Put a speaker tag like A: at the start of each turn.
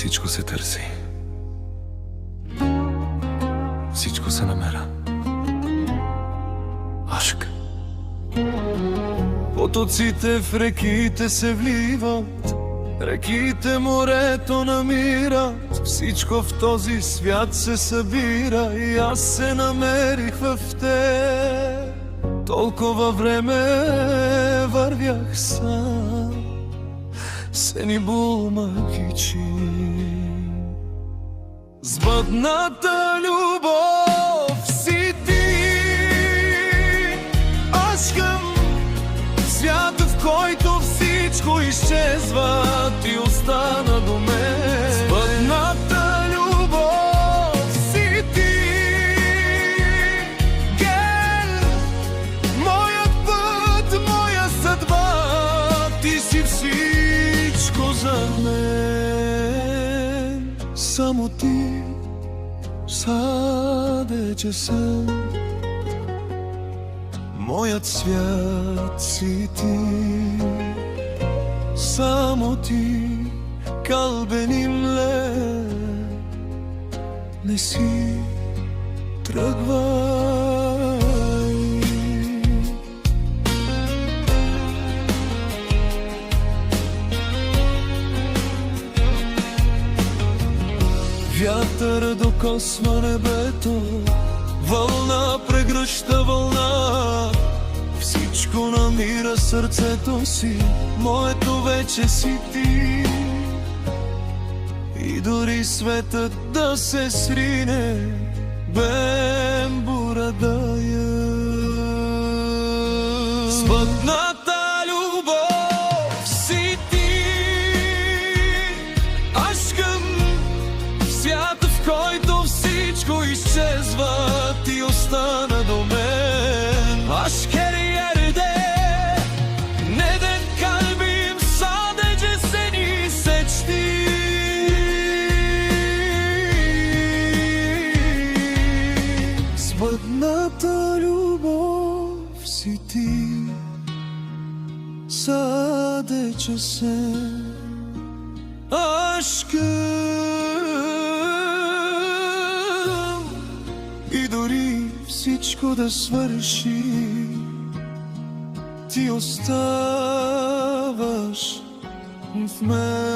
A: Всичко се търси, всичко се намера. Ашк. Потоците в реките се вливат, реките морето намират. Всичко в този свят се събира и аз се намерих в те. Толкова време вървях сам, сени булмакичи. Сбъдната любов си ти, ашкам, свят, в който всичко изчезва, ти остана до мен. Сбъдната любов си ти, гел, моят път, моя съдба, ти си всичко за мен. Само ти, садече съм, моят свят си ти. Само ти, калбенimle, не си тръгвай. Вятър докосва небето, вълна прегръща вълна. Всичко намира сърцето си, моето вече си ти. И дори светът да се срине, бем бурадая. Сбъдната любов си ти, ашкам, свят, в който всичко изчезва, ти остана до мен. Ашкер yerde neden kalbim sadece seni seçti? Sbъдната любов си ти, sadece sen, aşkım. И дори всичко да свърши, ти оставаш в мен.